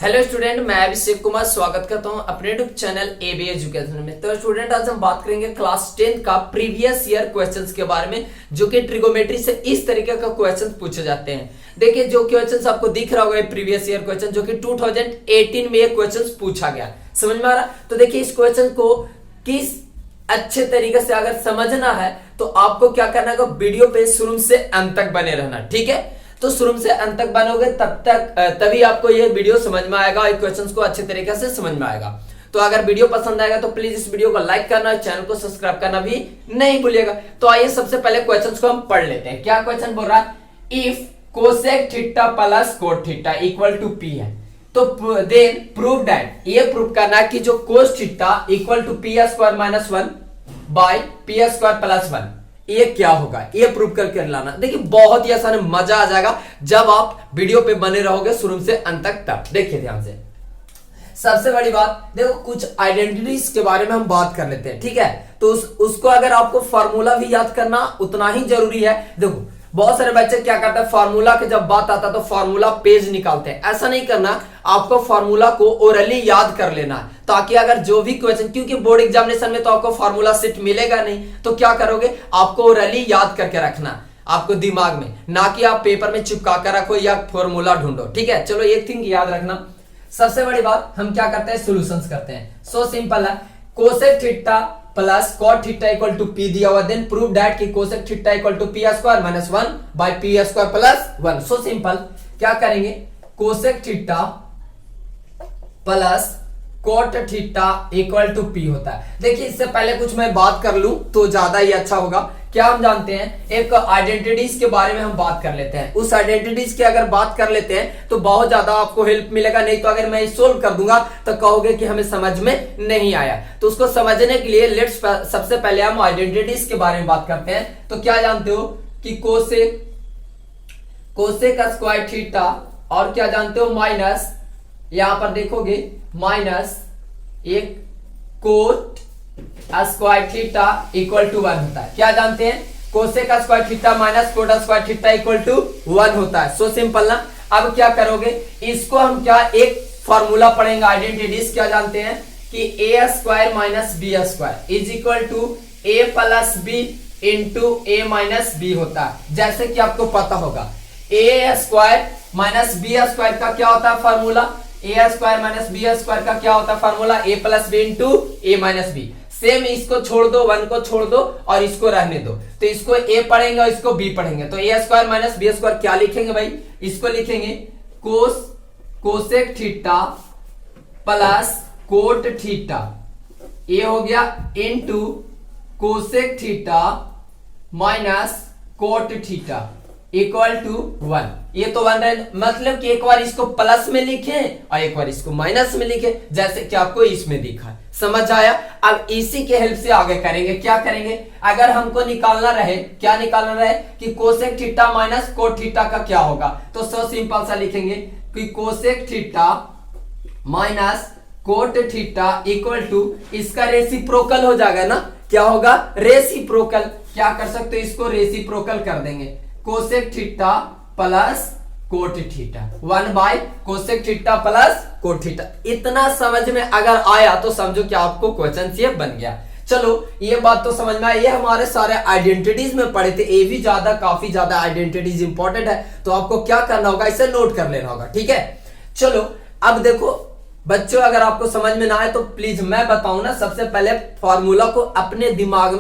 Hello student, मैं अभिषेक कुमार स्वागत करता हूं अपने यूट्यूब चैनल एबी एजुकेशन में। तो स्टूडेंट, आज हम बात करेंगे क्लास 10 का प्रीवियस ईयर क्वेश्चंस के बारे में, जो कि ट्रिगोमेट्री से इस तरीके का क्वेश्चन पूछे जाते हैं। देखिए, जो क्वेश्चंस आपको दिख रहा होगा प्रीवियस ईयर क्वेश्चन, जो कि 2018 में ये क्वेश्चन पूछा गया, समझ में आ रहा? तो देखिए, इस क्वेश्चन को किस अच्छे तरीके से अगर समझना है तो आपको क्या करना है, वीडियो पे शुरू से अंत तक बने रहना, ठीक है? तो शुरू से अंत तक बनोगे तभी आपको ये वीडियो समझ में आएगा और क्वेश्चंस को अच्छे तरीके से समझ में आएगा। तो अगर वीडियो पसंद आएगा तो प्लीज इस वीडियो को लाइक करना, चैनल को सब्सक्राइब करना भी नहीं भूलिएगा। तो आइए सबसे पहले क्वेश्चंस को हम पढ़ लेते हैं। क्या क्वेश्चन बोल रहा है? If cosec theta plus cot theta equal to P है, तो देन प्रूव दैट, ये प्रूव करना है कि जो cos theta equal to P square minus 1 by P square plus 1, ये क्या होगा, ये प्रूव करके लाना। देखिए, बहुत ही आसान है, मजा आ जाएगा जब आप वीडियो पे बने रहोगे शुरू से अंत तक। तब देखिए ध्यान से, सबसे बड़ी बात देखो, कुछ आइडेंटिटीज के बारे में हम बात कर लेते हैं, ठीक है? तो उसको अगर आपको फार्मूला भी याद करना उतना ही जरूरी है। देखो, बहुत सारे बच्चे क्या करते हैं, फार्मूला के जब बात आता है तो फार्मूला पेज निकालते हैं। ऐसा नहीं करना, आपको फार्मूला को ओरली याद कर लेना है, ताकि अगर जो भी क्वेश्चन, क्योंकि बोर्ड एग्जामिनेशन में तो आपको फार्मूला सेट मिलेगा नहीं, तो क्या करोगे, आपको ओरली याद करके रखना आपको दिमाग में, ना कि आप पेपर में चिपका कर रखो या फार्मूला ढूंढो, ठीक है? चलो, एक थिंग याद रखना। सबसे बड़ी बात, हम क्या करते हैं, सॉल्यूशंस करते हैं। सो सिंपल है, cosec theta plus cot theta equal to P दिया हुआ, देन प्रूव दैट कि cosec theta equal to P square minus 1 by P square plus 1। So simple, क्या करेंगे, cosec theta plus cot theta equal to P होता है। देखिए, इससे पहले कुछ मैं बात कर लूं तो ज्यादा ही अच्छा होगा। क्या हम जानते हैं, एक आइडेंटिटीज के बारे में हम बात कर लेते हैं। उस आइडेंटिटीज की अगर बात कर लेते हैं तो बहुत ज्यादा आपको हेल्प मिलेगा। नहीं तो अगर मैं सोल्व कर दूंगा तो कहोगे कि हमें समझ में नहीं आया। तो उसको समझने के लिए लेट्स सबसे पहले हम आइडेंटिटीज के बारे में बात करते हैं। तो क्या जानते हो कि कोसेक स्क्वायर थीटा, और क्या जानते हो, माइनस, यहां पर देखोगे माइनस एक cot square theta equal to 1 होता है। क्या जानते हैं, cosec square theta minus cot square theta equal to 1 होता है। सो सिंपल ना। अब क्या करोगे, इसको हम क्या एक फॉर्मूला पढ़ेंगे आइडेंटिटीज। क्या जानते हैं कि A square minus B square is equal to A plus B into A minus B होता है। जैसे कि आपको पता होगा, A square minus B square का क्या होता है formula, A square minus B square का क्या होता है formula, A plus B into A minus B. Same इसको छोड़ दो, 1 को छोड़ दो और इसको रहने दो, तो इसको ए पढ़ेंगे और इसको बी पढ़ेंगे। तो A square minus B square क्या लिखेंगे भाई, इसको लिखेंगे cosec theta plus cot theta, ये हो गया, into cosec theta minus cot theta equal to 1। ये तो 1 है, मतलब कि एक बार इसको प्लस में लिखे और एक बार इसको माइनस में लिखे, जैसे कि आपको इसमें दिखा। समझ आया? अब इसी के हेल्प से आगे करेंगे। क्या करेंगे, अगर हमको निकालना रहे, क्या निकालना रहे कि cosec theta minus cot theta का क्या होगा, तो सो सिंपल सा लिखेंगे कि cosec theta minus cot theta equal to, इसका रेसिप्रोकल हो जाएगा ना, क्या होगा, रेसिप्रोकल। क्या कर सकते हो, इसको रेसिप्रोकल कर देंगे, cosec theta plus cot theta 1 bye cosec theta plus cot theta. इतना समझ में अगर आया तो समझो कि आपको क्वेश्चन ये बन गया। चलो, ये बात तो समझ में आई। ये हमारे सारे आइडेंटिटीज में पढ़े थे, ये भी काफी ज्यादा आइडेंटिटीज इंपॉर्टेंट है, तो आपको क्या करना होगा, इसे नोट कर लेना होगा, ठीक है? चलो, अब देखो बच्चों, अगर आपको समझ में ना आए तो प्लीज मैं बताऊं ना, सबसे पहले फॉर्मूला को अपने दिमाग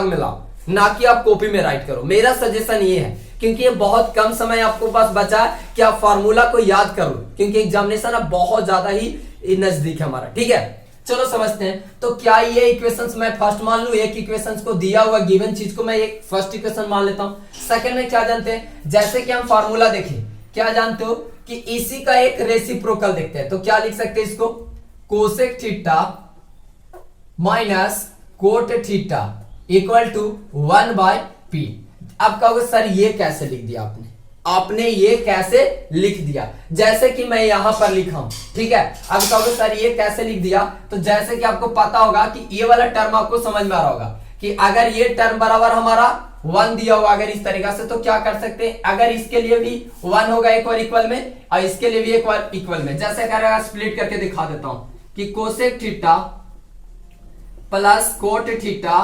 में लाओ, ना कि आप कॉपी में राइट करो। मेरा सजेशन ये है, क्योंकि ये बहुत कम समय आपको पास बचा है कि आप फार्मूला को याद करो, क्योंकि एग्जामिनेशन अब बहुत ज्यादा ही नजदीक है हमारा, ठीक है? चलो समझते हैं। तो क्या ये इक्वेशंस मैं फर्स्ट मान लूं, एक इक्वेशंस को दिया हुआ गिवन चीज को मैं एक फर्स्ट इक्वेशन मान लेता हूं। सेकंड में क्या जानते हैं, जैसे कि हम फार्मूला देखें, क्या जानते हो कि इसी का एक रेसिप्रोकल देखते हैं। तो क्या लिख सकते हैं इसको, cosec theta minus cot theta equal to 1 by P. अब कहोगे सर ये कैसे लिख दिया आपने ये कैसे लिख दिया, जैसे कि मैं यहां पर लिखा हूं, ठीक है? अब कहोगे सर ये कैसे लिख दिया, तो जैसे कि आपको पता होगा कि ये वाला टर्म आपको समझ में आ रहा होगा कि अगर ये टर्म बराबर हमारा 1 दिया हुआ अगर इस तरीका से, तो क्या कर सकते हैं, अगर इसके लिए भी 1 होगा एक बार इक्वल में और इसके लिए भी एक बार इक्वल में, जैसे अगर स्प्लिट करके दिखा देता हूं कि cosec theta plus cot theta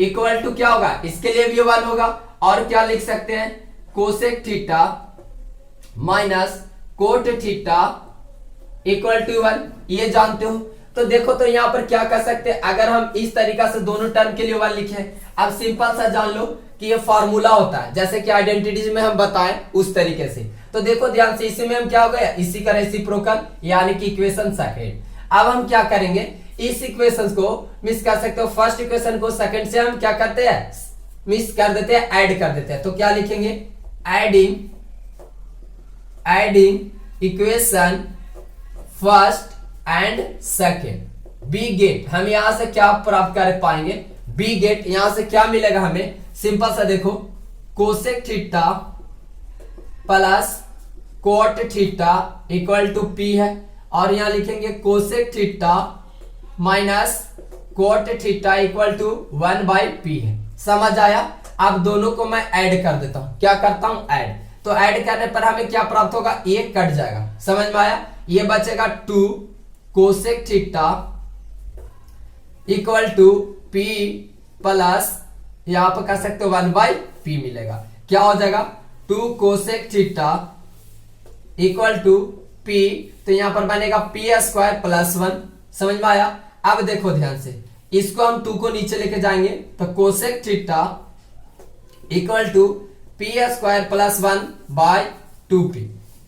equal to क्या होगा, इसके लिए भी 1 होगा, और क्या लिख सकते हैं, cosec theta minus cot theta equal to 1, ये जानते हो। तो देखो तो यहां पर क्या कर सकते हैं, अगर हम इस तरीका से दोनों टर्म के लिए 1 लिखे, अब सिंपल सा जान लो कि ये फार्मूला होता है, जैसे कि आइडेंटिटीज में हम बताएं उस तरीके से। तो देखो ध्यान से, इसी में हम क्या हो गया, इसी का रेसिप्रोकल यानी कि इक्वेशन सेकंड। अब हम क्या करेंगे, इस इक्वेशन को मिस कर सकते हो, फर्स्ट इक्वेशन को सेकंड से हम क्या करते हैं, मिस कर देते हैं, ऐड कर देते हैं। तो क्या लिखेंगे, adding equation first and second, we get, हम यहां से क्या प्राप्त कर पाएंगे, बी गेट, यहां से क्या मिलेगा हमें, सिंपल सा देखो, cosec theta plus cot theta equal to P है, और यहां लिखेंगे cosec theta minus cot theta equal to 1/p है। समझ आया। अब दोनों को मैं ऐड कर देता हूं, क्या करता हूं, ऐड। तो ऐड करने पर हमें क्या प्राप्त होगा, ये कट जाएगा, समझ में आया। ये बचेगा 2 cosec theta equal to p plus यहां पर कर सकते हो 1/p मिलेगा, क्या हो जाएगा, 2 cosec theta equal to p, तो यहां पर बनेगा p² प्लस 1, समझ में आया। अब देखो ध्यान से, इसको हम 2 को नीचे लेके जाएंगे, तो cosec theta equal to p² plus 1/2p,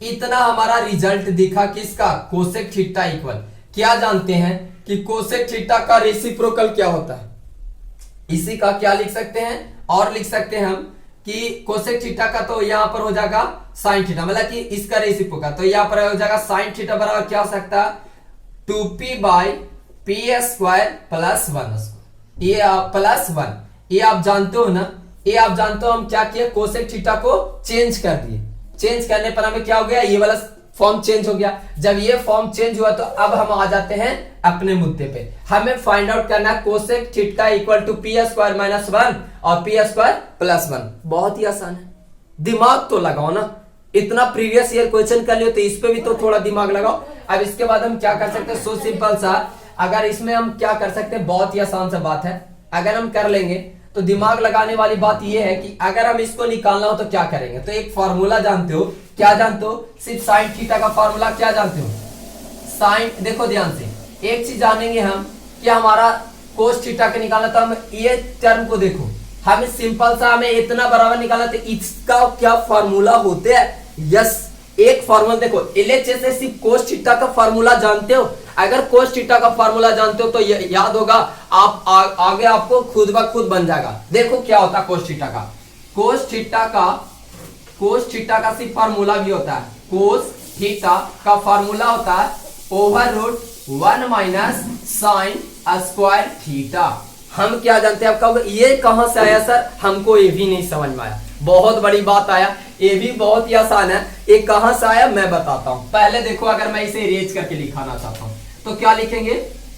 इतना हमारा रिजल्ट दिखा किसका, कोसेक थीटा इक्वल, क्या जानते हैं कि कोसेक थीटा का रेसिप्रोकल क्या होता है, इसी का क्या लिख सकते हैं, और लिख सकते हैं हम कि कोसेक थीटा का तो यहां पर हो जाएगा साइन थीटा, मतलब कि इसका रेसिप्रोकल, तो यहां पर हो जाएगा साइन थीटा बराबर क्या हो सकता है, 2p/p² प्लस 1, ये प्लस 1, ये आप जानते हो ना, ये आप जानते हो हम क्या किए, कोसेक थीटा को चेंज कर दिए, चेंज करने पर हमें क्या हो गया, ये वाला फॉर्म चेंज हो गया। जब ये फॉर्म चेंज हुआ तो अब हम आ जाते हैं अपने मुद्दे पे, हमें फाइंड आउट करना है cosec theta equal to p² minus 1 और p² प्लस 1। बहुत ही आसान है, दिमाग तो लगाओ ना, इतना प्रीवियस ईयर क्वेश्चन कर लियो तो इस पे भी तो थोड़ा दिमाग लगाओ। अब इसके बाद हम क्या कर सकते हैं, सो सिंपल सा, अगर इसमें हम क्या कर सकते हैं, बहुत ही आसान सा बात है, अगर हम कर लेंगे तो दिमाग लगाने वाली बात यह है कि अगर हम इसको निकालना हो तो क्या करेंगे, तो एक फॉर्मूला जानते हो, क्या जानते हो, सिर्फ साइन थीटा का फॉर्मूला क्या जानते हो, साइन, देखो ध्यान से, एक चीज जानेंगे हम कि हमारा कोस थीटा के निकालना, तो हम ये टर्म को देखो, हमें सिंपल सा हमें इतना बराबर निकालना, तो इसका क्या फॉर्मूला होते हैं, यस, एक फॉर्मूला देखो, LHS से सिर्फ कोस थीटा का फॉर्मूला जानते हो, अगर कोस थीटा का फॉर्मूला जानते हो तो याद होगा, आप आगे आपको खुद ब खुद बन जाएगा। देखो क्या होता है कोस थीटा का, कोस थीटा का सिर्फ फॉर्मूला भी होता है, कोस थीटा का फॉर्मूला होता है √1 माइनस साइन स्क्वायर थीटा। हम क्या जानते हैं, आप कहोगे ये कहां से आया सर, हमको ये भी नहीं समझ में आया, बहुत बड़ी बात आया, ये भी बहुत ही आसान है, ये कहां से आया मैं बताता हूं। पहले देखो, अगर मैं इसे इरेज करके लिखाना चाहता हूं तो क्या लिखेंगे,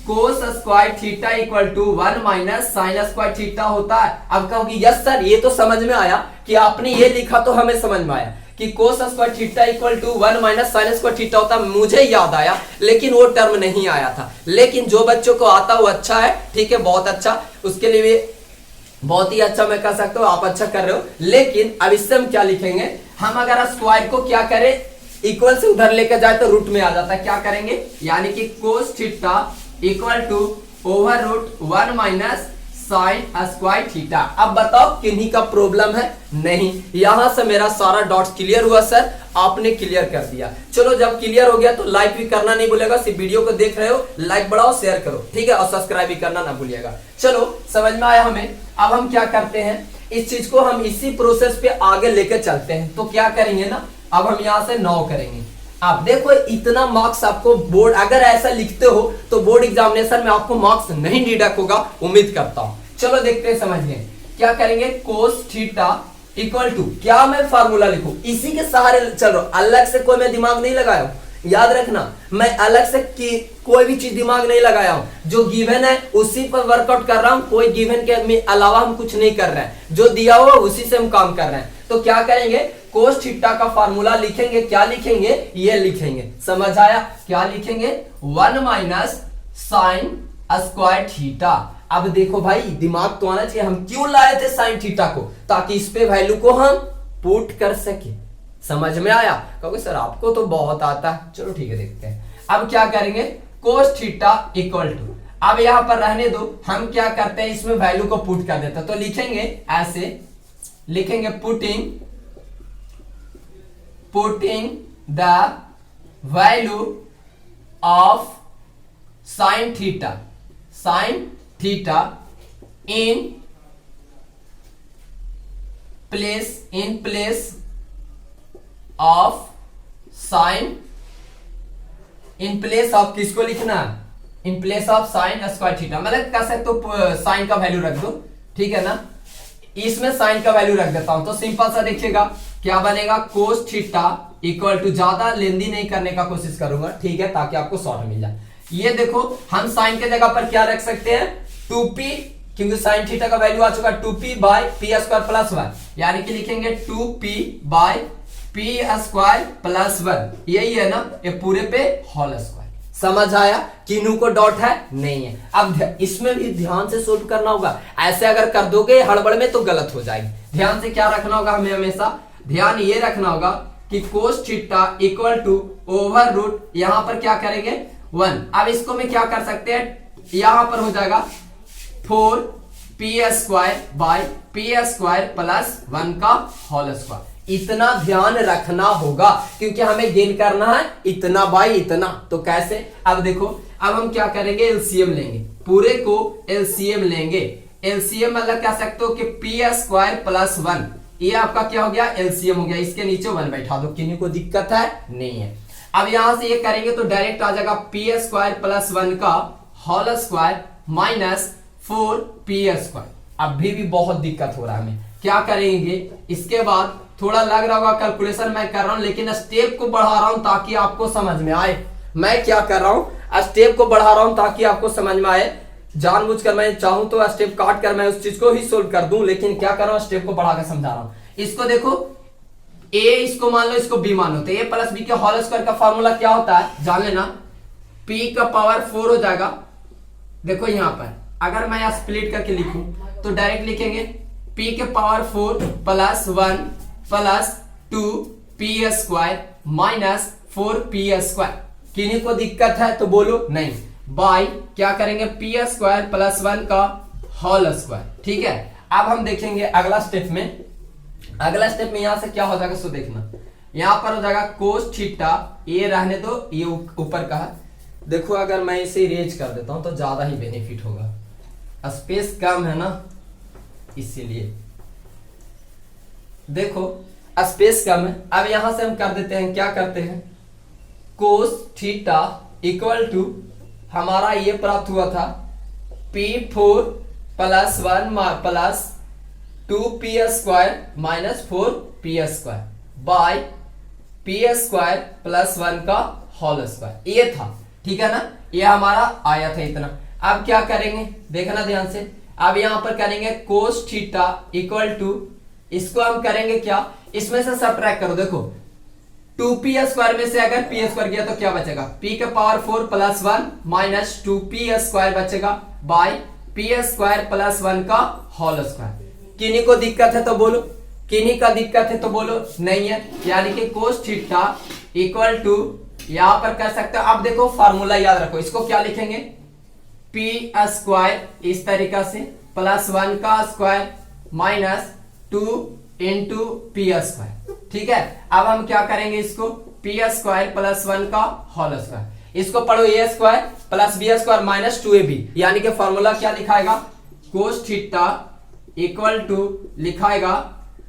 cos square theta equal to 1 minus sine square theta होता है। अब कहोगे यस सर, ये तो समझ में आया कि आपने ये लिखा तो हमें समझ में आया कि cos square theta equal to 1 minus sine square theta होता है, मुझे याद आया, लेकिन वो टर्म नहीं आया था। लेकिन जो बच्चों को आता वो अच्छा है, ठीक है, बहुत अच्छा, उसके लिए भी बहुत ही अच्छा मैं कह सकता हूँ, आप अच्छा कर रहे हो। लेकिन अब इससे हम क्या लिखेंगे, हम अगर स्क्वायर को क्या करें, इक्वल से उधर लेकर जाए तो रूट में आ जाता है, क्या करेंगे, यानी कि cos theta equal to √1 minus sine square theta. अब बताओ किन्हीं का प्रॉब्लम है, नहीं, यहां से मेरा सारा डॉट्स क्लियर हुआ सर, आपने क्लियर कर दिया। चलो जब क्लियर हो गया तो लाइक भी करना नहीं भूलेगा, सिर्फ वीडियो को देख रहे हो लाइक बढ़ाओ, शेयर करो, ठीक है, और सब्सक्राइब भी करना ना भूलिएगा। चलो समझ में आया हमें। अब हम क्या करते हैं, इस चीज को हम इसी प्रोसेस पे आगे लेके चलते हैं। तो क्या करेंगे ना, अब हम यहां से 9 करेंगे। आप देखो इतना मार्क्स आपको बोर्ड, अगर ऐसा लिखते हो तो बोर्ड एग्जामिनेशन में आपको मार्क्स नहीं डिडक्ट होगा, उम्मीद करता हूं। चलो देखते हैं, समझिए क्या करेंगे, कोस थीटा इक्वल टू, क्या मैं फार्मूला लिखूं, इसी के सहारे चल रहा हूं, अलग से कोई मैं दिमाग नहीं लगाया हूं, याद रखना, मैं अलग से कोई भी चीज दिमाग नहीं लगाया हूं, जो गिवन है उसी पर वर्कआउट कर रहा हूं, कोई गिवन के अलावा हम कुछ नहीं कर रहे हैं, जो दिया हुआ उसी से हम काम कर रहे हैं। तो क्या करेंगे, कोस थीटा का फार्मूला लिखेंगे, क्या लिखेंगे, ये लिखेंगे, समझ आया, क्या लिखेंगे, 1 माइनस साइन स्क्वायर थीटा। अब देखो भाई दिमाग तो आना चाहिए, हम क्यों लाए थे साइन थीटा को, ताकि इस पे वैल्यू को हम पुट कर सके। समझ में आया, कहोगे सर आपको तो बहुत आता है, चलो ठीक है देखते हैं। अब क्या करेंगे, कोस थीटा इक्वल टू, अब यहां पर रहने दो, हम क्या करते हैं इसमें वैल्यू को पुट कर देते हैं, तो लिखेंगे ऐसे, लिखेंगे putting the value of sine theta in place of sine, in place of किसको लिखना है, in place of sine square theta, मतलब कह सकते हो साइन का वैल्यू रख दो, ठीक है ना, इसमें साइन का वैल्यू रख देता हूं, तो सिंपल सा देखिएगा क्या बनेगा, कोस थीटा इक्वल टू, ज्यादा लेंदी नहीं करने का कोशिश करूंगा, ठीक है, ताकि आपको शॉर्ट मिल जाए। ये देखो हम साइन के जगह पर क्या रख सकते हैं, 2p, क्योंकि साइन थीटा का वैल्यू आ चुका 2p bye P square plus 1, यानी कि लिखेंगे 2p bye P square plus 1, यही है ना, ये पूरे पे होल स्क्वायर। समझ आया, किन्नू को डॉट है नहीं है। अब इसमें भी ध्यान से सोल्व करना होगा, ऐसे अगर कर दोगे हड़बड़ में तो गलत हो जाएगी। ध्यान से क्या रखना होगा, हमें हमेशा ध्यान ये रखना होगा कि cos theta equal to over root, यहां पर क्या करेंगे 1, अब इसको मैं क्या कर सकते हैं, यहां पर हो जाएगा 4p square by P square plus 1 का होल स्क्वायर। इतना ध्यान रखना होगा क्योंकि हमें गेन करना है इतना बाई इतना, तो कैसे, अब देखो, अब हम क्या करेंगे, एलसीएम लेंगे, पूरे को एलसीएम लेंगे, एलसीएम मतलब कह सकते हो कि पी स्क्वायर प्लस 1, ये आपका क्या हो गया, एलसीएम हो गया, इसके नीचे 1 बैठा दो, किन्हीं को दिक्कत है नहीं है। अब यहां से ये करेंगे तो डायरेक्ट आ जाएगा पी स्क्वायर प्लस 1 का whole square minus 4p square. अभी भी बहुत दिक्कत हो रहा है, हमें क्या करेंगे, इसके बाद थोड़ा लग रहा होगा कैलकुलेशन मैं कर रहा हूं, लेकिन स्टेप को बढ़ा रहा हूं ताकि आपको समझ में आए। मैं क्या कर रहा हूं, स्टेप को बढ़ा रहा हूं ताकि आपको समझ में आए, जानबूझकर मैं चाहूं तो स्टेप काट कर मैं उस चीज को ही सोल्व कर दूं, लेकिन क्या कर रहा हूं, स्टेप को बढ़ाकर समझा रहा हूं। इसको देखो, ए इसको मान लो, इसको बी मान लो, तो ए प्लस बी के होल स्क्वायर का फॉर्मूला क्या होता है जान लेना, पी का पावर 4 हो जाएगा। देखो यहां पर अगर मैं यहां स्प्लिट करके लिखूं तो डायरेक्ट लिखेंगे p के power 4 plus 1 plus 2p square minus 4p square. किन्हीं को दिक्कत है तो बोलो नहीं, बाय क्या करेंगे, p स्क्वायर प्लस 1 का होल स्क्वायर, ठीक है। अब हम देखेंगे अगला स्टेप में, अगला स्टेप में यहां से क्या हो जाएगा, सो देखना, यहां पर हो जाएगा कोस थीटा, ये रहने दो, ये ऊपर का है। देखो अगर मैं इसे इरेज कर देता हूं तो ज्यादा ही बेनिफिट होगा, स्पेस कम है ना इसीलिए, देखो स्पेस कम है। अब यहां से हम कर देते हैं, क्या करते हैं, कोस थीटा इक्वल टू, हमारा ये प्राप्त हुआ था p4 plus 1 plus 2p square minus 4p square by p square plus 1 का होल स्क्वायर, ये था, ठीक है ना, ये हमारा आया था इतना। अब क्या करेंगे देखना ध्यान से, अब यहां पर करेंगे कोस थीटा इक्वल टू, इसको हम करेंगे क्या, इसमें से सब्ट्रैक्ट करो, देखो 2p स्क्वायर में से अगर p स्क्वायर किया तो क्या बचेगा, p के power 4 plus 1 minus 2p square बचेगा बाय p स्क्वायर प्लस 1 का होल स्क्वायर। किन्हीं को दिक्कत है तो बोलो, किन्हीं का दिक्कत है तो बोलो नहीं है, यानी कि कोस थीटा इक्वल टू, यहां पर कर सकते हो। अब देखो फार्मूला याद रखो, इसको क्या लिखेंगे, p स्क्वायर इस तरीका से प्लस 1 का square minus 2 into P square, ठीक है। अब हम क्या करेंगे, इसको p स्क्वायर प्लस 1 का होल स्क्वायर, इसको पढ़ो a square plus b square minus 2ab, यानी कि फॉर्मूला क्या लिखाएगा, कोस थीटा इक्वल टू लिखाएगा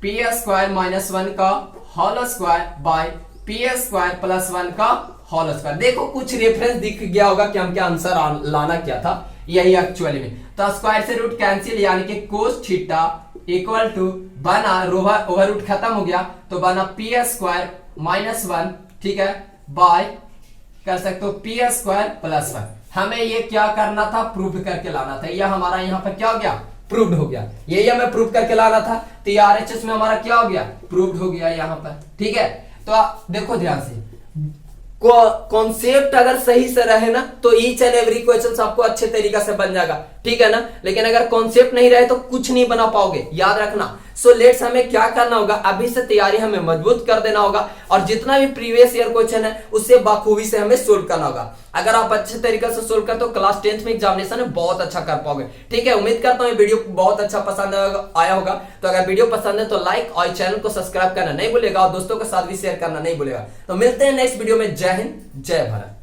p स्क्वायर माइनस 1 का whole square by p square plus 1 का होल स्क्वायर। देखो कुछ रेफरेंस दिख गया होगा कि हम क्या आंसर लाना क्या था, यही एक्चुअली में, तो स्क्वायर से रूट कैंसिल, यानी कि कोस थीटा इक्वल टू बना, ओवर रूट खत्म हो गया तो बना p स्क्वायर माइनस 1, ठीक है, बाय कर सकते हो पी स्क्वायर प्लस 1। हमें ये क्या करना था, प्रूव करके लाना था। यह हमारा यहाँ पर क्या हो गया, प्रूव्ड हो गया। ये हमें प्रूव करके लाना था, तो ये आरएचएस में हमारा क्या हो गया, प्रूव्ड हो गया यहाँ पर। ठीक है, तो देखो ध्यान से, कॉन्सेप्ट अगर सही से रहे ना तो ईच एंड एवरी क्वेश्चन आपको अच्छे तरीके से बन जाएगा। ठीक है ना, लेकिन अगर कॉन्सेप्ट नहीं रहे तो कुछ नहीं बना पाओगे, याद रखना। सो लेट्स हमें क्या करना होगा, अभी से तैयारी हमें मजबूत कर देना होगा और जितना भी प्रीवियस ईयर क्वेश्चन है उससे बाखूबी से हमें सोल्व करना होगा। अगर आप अच्छे तरीके से सोल्व करते हो क्लास 10th में एग्जामिनेशन में बहुत अच्छा कर पाओगे। ठीक है, उम्मीद करता हूँ ये वीडियो बहुत अच्छा पसंद आया होगा। तो अगर वीडियो पसंद है तो लाइक और चैनल को सब्सक्राइब करना नहीं भूलेगा और दोस्तों के साथ भी शेयर करना नहीं भूलेगा। तो मिलते हैं नेक्स्ट वीडियो में। जय हिंद, जय भारत।